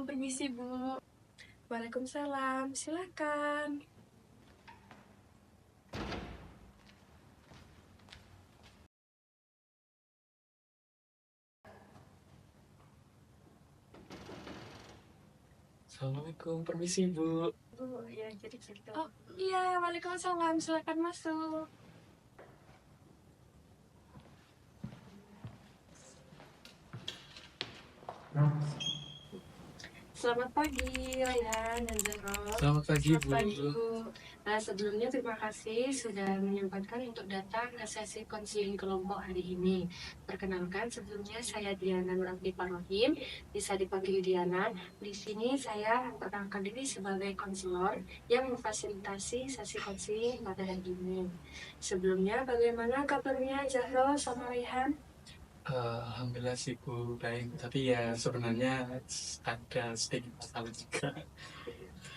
permisi Bu. Waalaikumsalam, silakan. Assalamualaikum, permisi Bu. Bu, ya jadi gitu. Oh iya, waalaikumsalam, silakan masuk. Selamat pagi, Ryan dan Zero. Selamat pagi Bu. Selamat pagi Bu. Sebelumnya terima kasih sudah menyempatkan untuk datang ke sesi konseling kelompok hari ini. Perkenalkan, sebelumnya saya Diana Nurati Parohim, bisa dipanggil Diana. Di sini saya memperkenalkan diri sebagai konselor yang memfasilitasi sesi konseling pada hari ini. Sebelumnya, bagaimana kabarnya Zahro sama Rayhan? Alhamdulillah sih Bu, baik. Tapi ya sebenarnya ada sedikit masalah juga.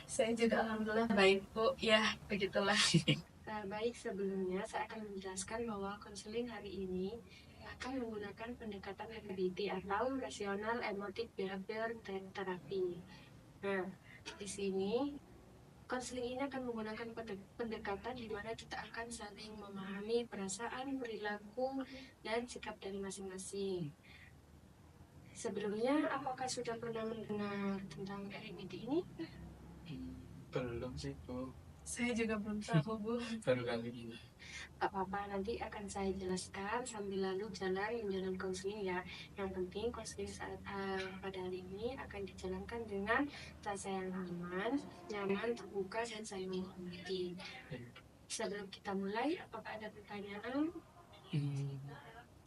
Saya juga alhamdulillah baik Bu, ya begitulah. Baik, sebelumnya saya akan menjelaskan bahwa konseling hari ini akan menggunakan pendekatan RBT atau Rational Emotive Behavior Therapy. Nah, di sini konseling ini akan menggunakan pendekatan di mana kita akan saling memahami perasaan, perilaku, dan sikap dari masing-masing. Sebelumnya, apakah sudah pernah mendengar tentang RBT ini? Belum sih Bu, Saya juga belum tahu Bu. baru kali ini. Tak apa-apa, nanti akan saya jelaskan sambil lalu menjalani konseling ya. Yang penting konseling pada hari ini akan dijalankan dengan rasa yang nyaman, terbuka, dan saling menghormati. Sebelum kita mulai, apakah ada pertanyaan?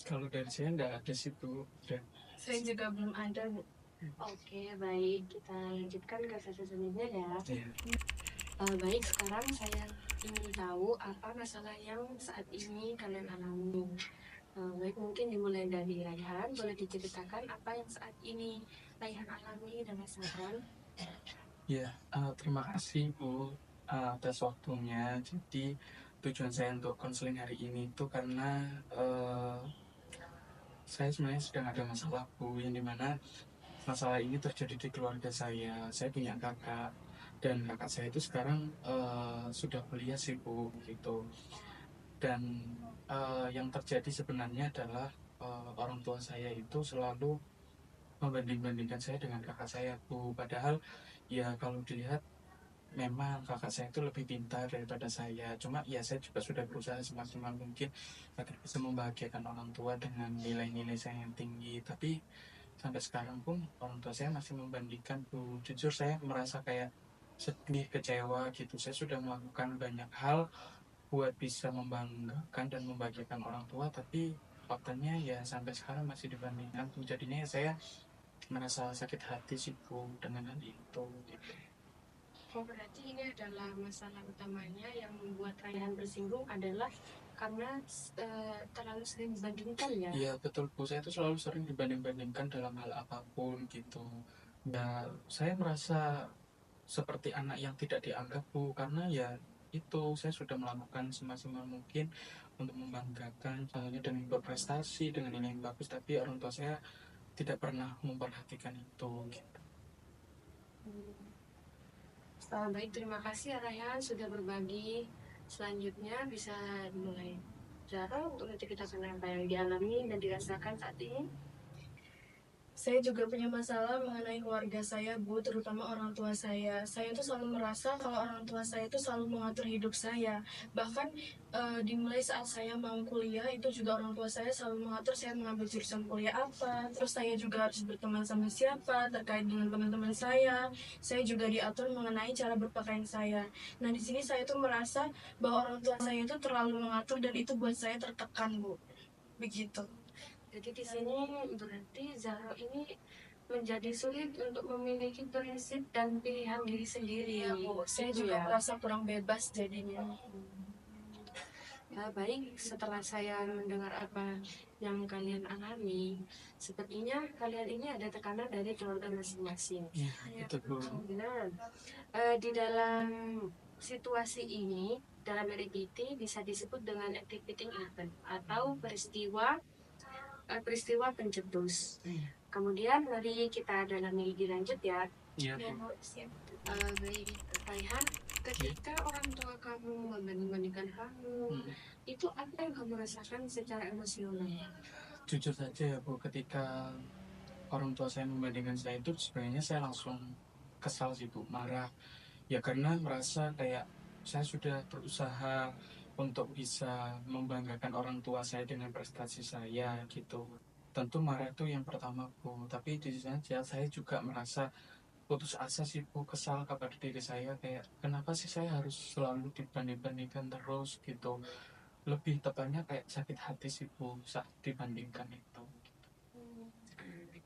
Kalau dari saya enggak ada sih Bu. Saya juga belum ada Bu. Oke, baik, kita lanjutkan ke sesi selanjutnya ya. Baik, sekarang saya ingin tahu apa masalah yang saat ini kalian alami. Baik, mungkin dimulai dari Rayhan. Boleh diceritakan apa yang saat ini Rayhan alami dan rasakan? Ya, terima kasih Bu atas waktunya. Jadi tujuan saya untuk konseling hari ini itu karena saya sebenarnya sedang ada masalah Bu, yang dimana masalah ini terjadi di keluarga saya. Saya punya kakak, dan kakak saya itu sekarang sudah kuliah sih Bu, gitu. Dan yang terjadi sebenarnya adalah orang tua saya itu selalu membanding-bandingkan saya dengan kakak saya Bu. Padahal ya kalau dilihat memang kakak saya itu lebih pintar daripada saya. Cuma ya saya juga sudah berusaha semaksimal mungkin agar bisa membahagiakan orang tua dengan nilai-nilai saya yang tinggi. Tapi sampai sekarang pun orang tua saya masih membandingkan Bu. Jujur saya merasa kayak sedih, kecewa gitu. Saya sudah melakukan banyak hal buat bisa membanggakan dan membahagiakan orang tua, tapi faktanya ya sampai sekarang masih dibandingkan. Jadinya ya saya merasa sakit hati sih Bu dengan hal itu gitu. Oh, berarti ini adalah masalah utamanya yang membuat Rayhan bersinggung adalah karena terlalu sering dibandingkan ya? Iya betul Bu, saya itu selalu sering dibanding-bandingkan dalam hal apapun gitu. Ya saya merasa seperti anak yang tidak dianggap Bu, karena ya itu saya sudah melakukan semaksimal mungkin untuk membanggakan contohnya dengan berprestasi dengan nilai yang bagus, tapi orang tua saya tidak pernah memperhatikan itu gitu. Baik, terima kasih Rayhan sudah berbagi. Selanjutnya bisa dimulai Zara untuk menceritakan apa yang dialami dan dirasakan saat ini. Saya juga punya masalah mengenai keluarga saya, Bu, terutama orang tua saya. Saya tuh selalu merasa kalau orang tua saya itu selalu mengatur hidup saya. Bahkan dimulai saat saya mau kuliah, itu juga orang tua saya selalu mengatur saya mengambil jurusan kuliah apa. Terus saya juga harus berteman sama siapa, terkait dengan teman-teman saya. Saya juga diatur mengenai cara berpakaian saya. Nah, di sini saya tuh merasa bahwa orang tua saya itu terlalu mengatur dan itu buat saya tertekan, Bu. Begitu. Jadi di sini berarti Zahro ini menjadi sulit untuk memiliki prinsip dan pilihan diri sendiri. Ya, Bu. Saya juga merasa kurang bebas jadinya. Baik, setelah saya mendengar apa yang kalian alami, sepertinya kalian ini ada tekanan dari keluarga masing-masing. Ya, itu Bu. Nah, di dalam situasi ini, dalam RBT bisa disebut dengan activating event atau peristiwa pencetus. Kemudian mari kita dalami lebih lanjut ya. Iya Dan Bu. baik Raihan, Iya. ketika orang tua kamu membanding-bandingkan kamu, Mm. itu apa yang kamu rasakan secara emosional? Jujur saja ya Bu, ketika orang tua saya membandingkan saya itu sebenarnya saya langsung kesal sih Bu, marah. Ya karena merasa kayak saya sudah berusaha untuk bisa membanggakan orang tua saya dengan prestasi saya gitu. Tentu marah itu yang pertama Bu, tapi di sisi saja saya juga merasa putus asa sih Bu, kesal kepada diri saya kayak kenapa sih saya harus selalu dibanding-bandingkan terus gitu. Lebih tepatnya kayak sakit hati sih Bu saat dibandingkan itu.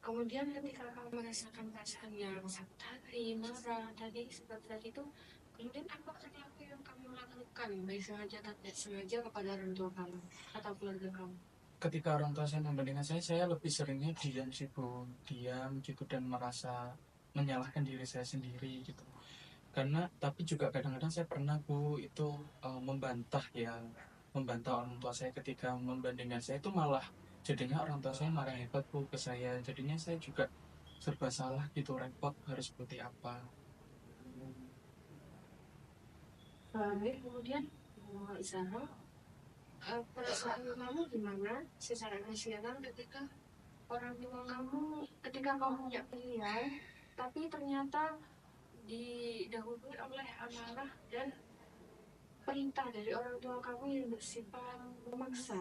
Kemudian ketika kamu merasakan perasaan yang sakit hati, marah, tadi seperti tadi itu, kemudian apa perilaku yang kamu lakukan, baik sengaja atau tidak sengaja kepada orang tua kamu atau keluarga kamu? Ketika orang tua saya membandingkan saya lebih seringnya diam sih Bu, diam gitu dan merasa menyalahkan diri saya sendiri gitu. Karena tapi juga kadang-kadang saya pernah Bu itu membantah ya, membantah orang tua saya ketika membandingkan saya itu malah jadinya orang tua saya marah hebat Bu ke saya, jadinya saya juga serba salah gitu, repot harus seperti apa. Baik, kemudian Zara, perasaan kamu gimana secara emosional ketika orang tua kamu, ketika kamu punya pilihan, tapi ternyata didahului oleh amarah dan perintah dari orang tua kamu yang bersifat memaksa?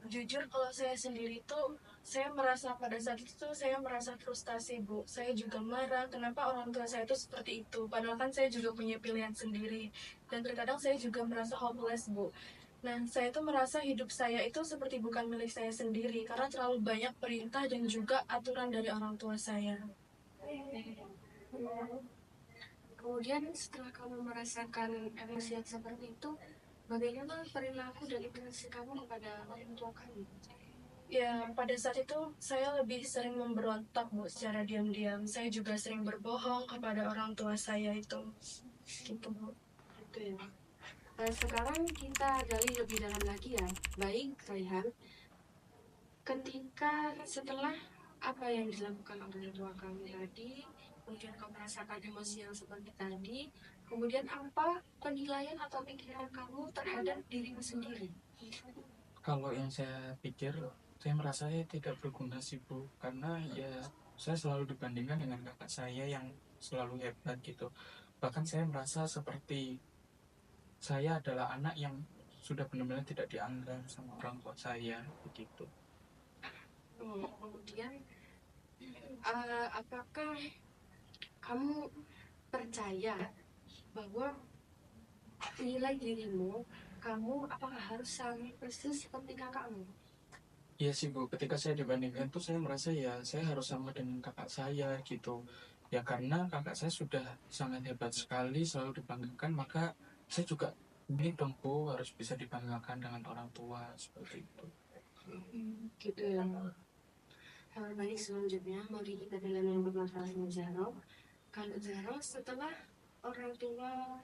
Jujur kalau saya sendiri tuh saya merasa pada saat itu saya merasa frustasi Bu. Saya juga marah kenapa orang tua saya itu seperti itu. Padahal kan saya juga punya pilihan sendiri. Dan terkadang saya juga merasa hopeless Bu. Nah saya tuh merasa hidup saya itu seperti bukan milik saya sendiri. Karena terlalu banyak perintah dan juga aturan dari orang tua saya. Kemudian setelah kamu merasakan emosi yang seperti itu, bagaimana perilaku dan interaksi kamu kepada orang tua kamu? Ya, pada saat itu saya lebih sering memberontak Bu secara diam-diam. Saya juga sering berbohong kepada orang tua saya itu. Gitu Bu. Gitu ya. Sekarang kita gali lebih dalam lagi ya. Baik, Raihan. Ketika setelah apa yang dilakukan orang tua kamu tadi, kemudian kamu merasakan emosi yang seperti tadi, kemudian apa penilaian atau pikiran kamu terhadap dirimu sendiri? Kalau yang saya pikir, saya merasa saya tidak berguna sih Bu, karena ya saya selalu dibandingkan dengan kakak saya yang selalu hebat gitu. Bahkan saya merasa seperti saya adalah anak yang sudah benar-benar tidak dianggap sama orang tua saya begitu. Kemudian apakah kamu percaya bahwa nilai dirimu, kamu apakah harus sama persis seperti kakakmu? Iya sih Bu, ketika saya dibandingkan tuh saya merasa ya saya harus sama dengan kakak saya gitu. Ya karena kakak saya sudah sangat hebat sekali, selalu dibanggakan, maka saya juga ini dong Bu, harus bisa dibanggakan dengan orang tua seperti itu. Gitu ya. Baik, selanjutnya mari kita dalam yang bermasalah dengan Zahro. Kalau Zahro setelah orang tua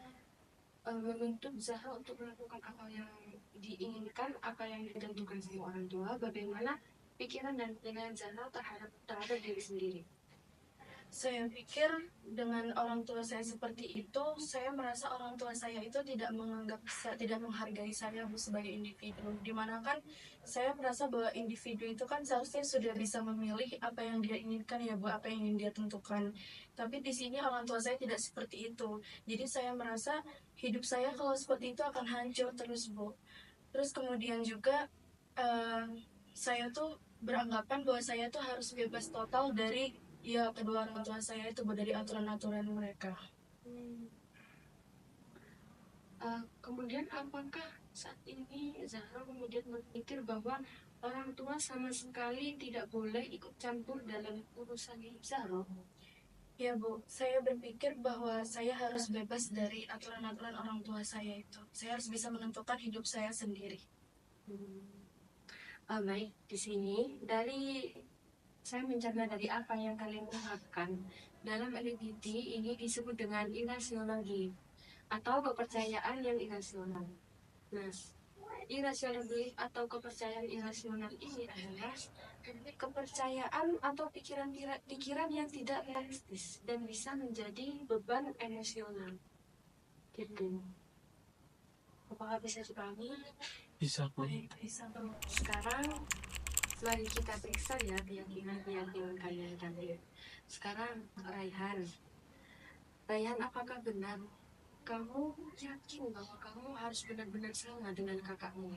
menuntut Zahro untuk melakukan apa yang diinginkan, apa yang ditentukan sama orang tua, bagaimana pikiran dan penilaian Zahro terhadap diri sendiri? Saya pikir dengan orang tua saya seperti itu, saya merasa orang tua saya itu tidak menghargai saya sebagai individu. Dimana kan saya merasa bahwa individu itu kan seharusnya sudah bisa memilih apa yang dia inginkan ya Bu, apa yang ingin dia tentukan. Tapi di sini orang tua saya tidak seperti itu. Jadi saya merasa hidup saya kalau seperti itu akan hancur terus Bu. Terus kemudian juga saya tuh beranggapan bahwa saya tuh harus bebas total dari ya kedua orang tua saya itu dari aturan-aturan mereka. Kemudian apakah saat ini Zahra kemudian berpikir bahwa orang tua sama sekali tidak boleh ikut campur dalam urusan hidup Zahra? Ya Bu, saya berpikir bahwa saya harus bebas dari aturan-aturan orang tua saya itu. Saya harus bisa menentukan hidup saya sendiri. Baik, di sini saya mencerna dari apa yang kalian ungkapkan dalam LGBT ini disebut dengan irrational belief atau kepercayaan yang irasional. Nah, irasional belief atau kepercayaan irasional ini adalah kepercayaan atau pikiran yang tidak realistis dan bisa menjadi beban emosional. Gitu. Apakah bisa dipahami? Bisa Bu. Bisa bro. Sekarang mari kita periksa ya keyakinan kalian tadi. Sekarang Raihan, apakah benar kamu yakin bahwa kamu harus benar-benar sama dengan kakakmu?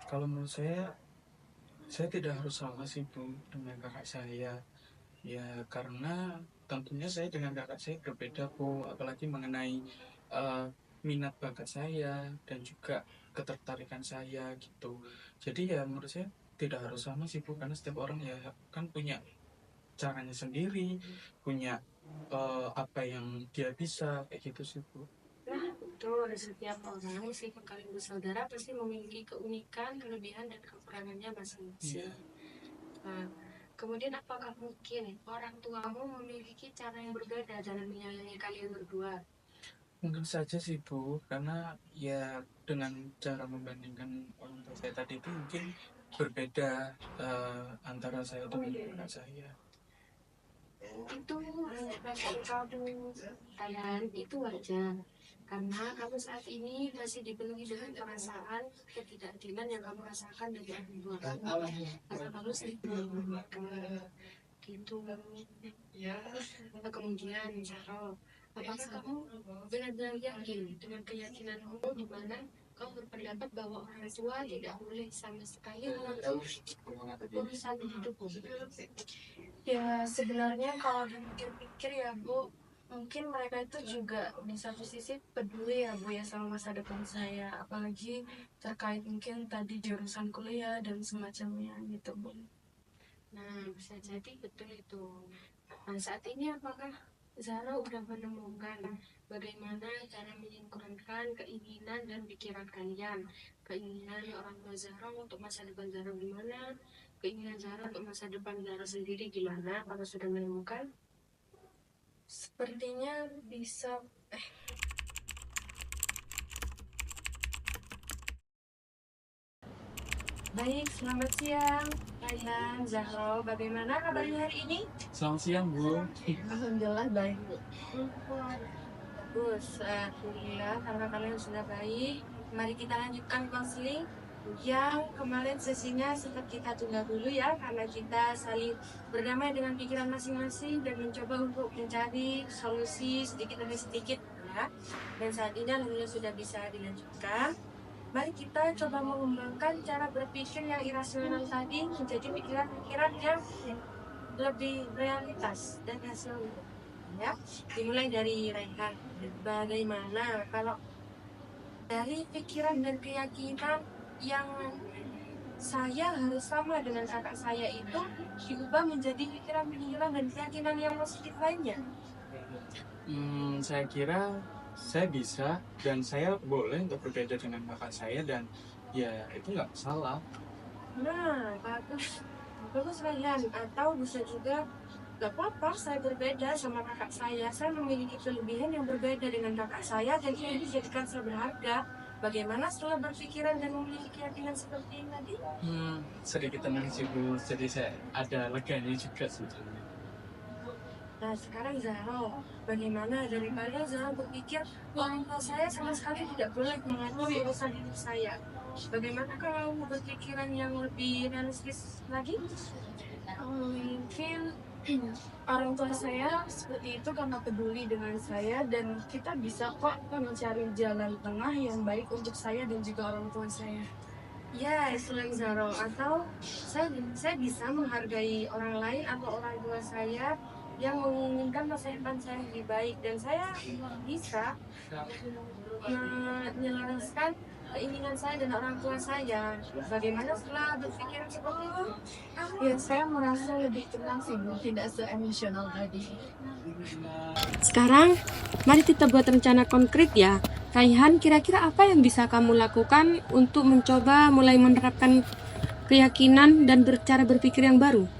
Kalau menurut saya tidak harus sama sih Bu dengan kakak saya. Ya karena tentunya saya dengan kakak saya berbeda Bu, apalagi mengenai minat bakat saya dan juga ketertarikan saya gitu. Jadi ya menurut saya tidak harus sama sih Bu, karena setiap orang ya kan punya caranya sendiri, punya apa yang dia bisa, kayak gitu sih Bu. Nah, betul. Setiap orang, meskipun kalian bersaudara, pasti memiliki keunikan, kelebihan, dan kekurangannya masing-masing. Nah, kemudian apakah mungkin orang tuamu memiliki cara yang berbeda dalam menyayangi kalian berdua? Mungkin saja sih Bu, karena ya dengan cara membandingkan orang tua saya tadi itu mungkin berbeda antara saya dengan kakak saya. Itu perasaan kamu, Raihan, itu wajar. Karena kamu saat ini masih dipenuhi dengan perasaan ketidakadilan yang kamu rasakan dari orang tua kamu. Karena kamu sedikit menggunakan gitu. Nah, kemudian Zahro, apakah kamu benar-benar yakin dengan keyakinanmu di mana kamu berpendapat bahwa orang tua tidak boleh sama sekali mengatur urusan hidupmu? Ya sebenarnya kalau dipikir-pikir ya Bu, mungkin mereka itu juga di satu sisi peduli ya Bu ya sama masa depan saya, apalagi terkait mungkin tadi jurusan kuliah dan semacamnya gitu Bu. Nah, bisa jadi betul itu. Nah, saat ini apakah Zahra udah menemukan bagaimana cara menyinkronkan keinginan dan pikiran kalian? Keinginan orang tua Zahra untuk masa depan Zahra gimana? Keinginan Zahra untuk masa depan Zahra sendiri gimana? Apakah sudah menemukan? Sepertinya bisa. Baik, selamat siang Raihan, Zahra. Bagaimana kabarnya hari ini? Selamat siang Bu. Alhamdulillah baik Bu. Bagus, alhamdulillah karena kalian sudah baik. Mari kita lanjutkan konseling yang kemarin sesinya sempat kita tunda dulu ya, karena kita saling berdamai dengan pikiran masing-masing dan mencoba untuk mencari solusi sedikit demi sedikit ya. Dan saat ini alhamdulillah sudah bisa dilanjutkan. Mari kita coba mengembangkan cara berpikir yang irasional tadi menjadi pikiran-pikiran yang lebih realitas dan hasilnya. Ya, dimulai dari Raihan. Bagaimana kalau dari pikiran dan keyakinan yang saya harus sama dengan kakak saya itu diubah menjadi pikiran-pikiran dan keyakinan yang positif lainnya? Saya kira saya bisa dan saya boleh untuk berbeda dengan kakak saya, dan ya itu nggak salah. Nah, bagus Raihan. Atau bisa juga gak apa-apa, saya berbeda sama kakak saya memiliki kelebihan yang berbeda dengan kakak saya dan ini dijadikan saya berharga. Bagaimana setelah berpikiran dan memiliki keyakinan seperti ini tadi? Sedikit tenang sih Bu, jadi saya ada leganya juga sebetulnya. Nah sekarang Zahra, bagaimana daripada Zahra berpikir orang tua saya sama sekali tidak boleh mengatur urusan hidup saya? Bagaimana kalau berpikiran yang lebih realistis lagi? Mungkin orang tua saya seperti itu karena peduli dengan saya dan kita bisa kok mencari jalan tengah yang baik untuk saya dan juga orang tua saya. Ya, selain Zahra, atau saya bisa menghargai orang lain atau orang tua saya yang menginginkan masa depan saya lebih baik, dan saya bisa menyelaraskan keinginan saya dan orang tua saya. Bagaimana setelah berpikiran seperti itu? Ya, saya merasa lebih tenang sih, tidak se-emosional tadi. Sekarang, mari kita buat rencana konkret ya. Raihan, kira-kira apa yang bisa kamu lakukan untuk mencoba mulai menerapkan keyakinan dan cara berpikir yang baru?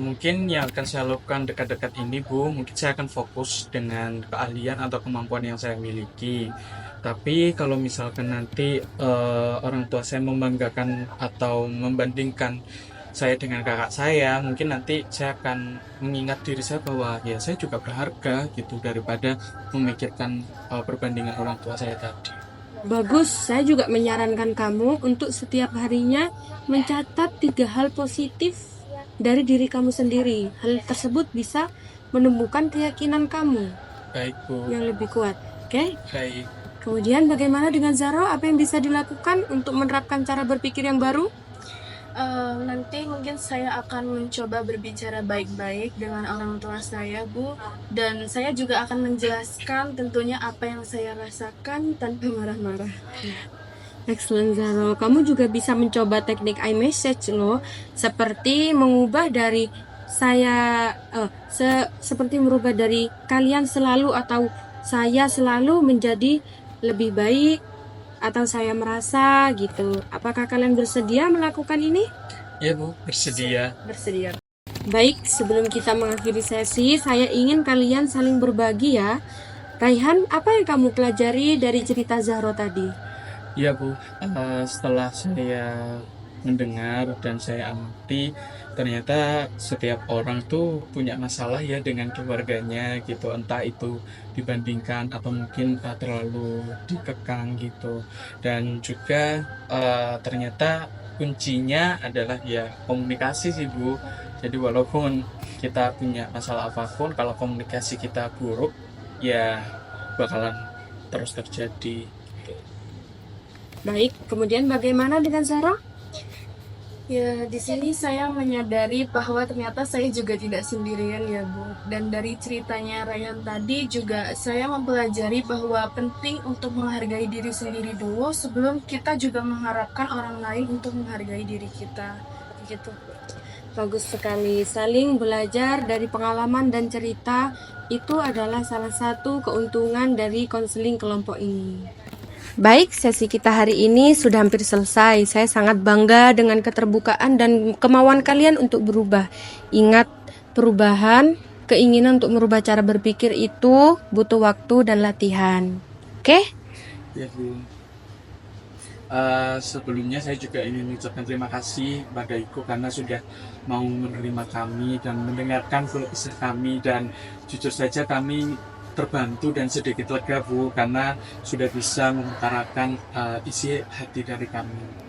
Mungkin yang akan saya lakukan dekat-dekat ini, Bu, mungkin saya akan fokus dengan keahlian atau kemampuan yang saya miliki. Tapi kalau misalkan nanti orang tua saya membanggakan atau membandingkan saya dengan kakak saya, mungkin nanti saya akan mengingat diri saya bahwa ya saya juga berharga gitu daripada memikirkan perbandingan orang tua saya tadi. Bagus, saya juga menyarankan kamu untuk setiap harinya mencatat 3 hal positif dari diri kamu sendiri. Hal tersebut bisa menumbuhkan keyakinan kamu Baik, Bu. yang lebih kuat. Oke? Baik. Kemudian bagaimana dengan Zaro? Apa yang bisa dilakukan untuk menerapkan cara berpikir yang baru? Nanti mungkin saya akan mencoba berbicara baik-baik dengan orang tua saya, Bu. Dan saya juga akan menjelaskan tentunya apa yang saya rasakan tanpa marah-marah. Excellent Zaro. Kamu juga bisa mencoba teknik iMessage loh, seperti mengubah dari seperti merubah dari kalian selalu atau saya selalu menjadi lebih baik atau saya merasa gitu. Apakah kalian bersedia melakukan ini? Ya, Bu, bersedia. Bersedia. Baik, sebelum kita mengakhiri sesi, saya ingin kalian saling berbagi ya. Raihan, apa yang kamu pelajari dari cerita Zahro tadi? Ya, Bu, setelah saya mendengar dan saya amati, ternyata setiap orang tuh punya masalah ya dengan keluarganya gitu, entah itu dibandingkan atau mungkin terlalu dikekang gitu. Dan juga ternyata kuncinya adalah ya komunikasi sih, Bu. Jadi walaupun kita punya masalah apapun, kalau komunikasi kita buruk ya bakalan terus terjadi. Baik, kemudian bagaimana dengan Zahro? Ya, di sini saya menyadari bahwa ternyata saya juga tidak sendirian ya, Bu. Dan dari ceritanya Ryan tadi juga saya mempelajari bahwa penting untuk menghargai diri sendiri dulu sebelum kita juga mengharapkan orang lain untuk menghargai diri kita. Begitu. Bagus sekali, saling belajar dari pengalaman dan cerita itu adalah salah satu keuntungan dari konseling kelompok ini. Baik, sesi kita hari ini sudah hampir selesai. Saya sangat bangga dengan keterbukaan dan kemauan kalian untuk berubah. Ingat, perubahan, keinginan untuk merubah cara berpikir itu butuh waktu dan latihan. Oke? Ya, Bu. Sebelumnya saya juga ingin mengucapkan terima kasih pada Iko karena sudah mau menerima kami dan mendengarkan keluh kesah kami, dan jujur saja kami terbantu dan sedikit lega, Bu, karena sudah bisa mengutarakan isi hati dari kami.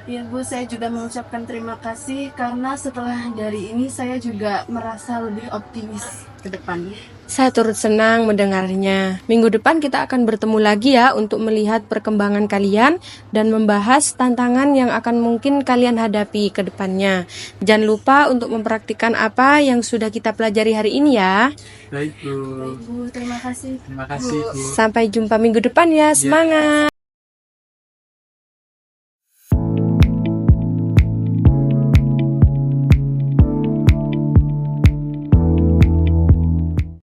Ya, Bu, saya juga mengucapkan terima kasih karena setelah dari ini saya juga merasa lebih optimis ke depannya. Saya turut senang mendengarnya. Minggu depan kita akan bertemu lagi ya untuk melihat perkembangan kalian dan membahas tantangan yang akan mungkin kalian hadapi ke depannya. Jangan lupa untuk mempraktikkan apa yang sudah kita pelajari hari ini ya. Baik, Bu. Baik, Bu, terima kasih. Terima kasih, Bu. Sampai jumpa minggu depan ya. Semangat!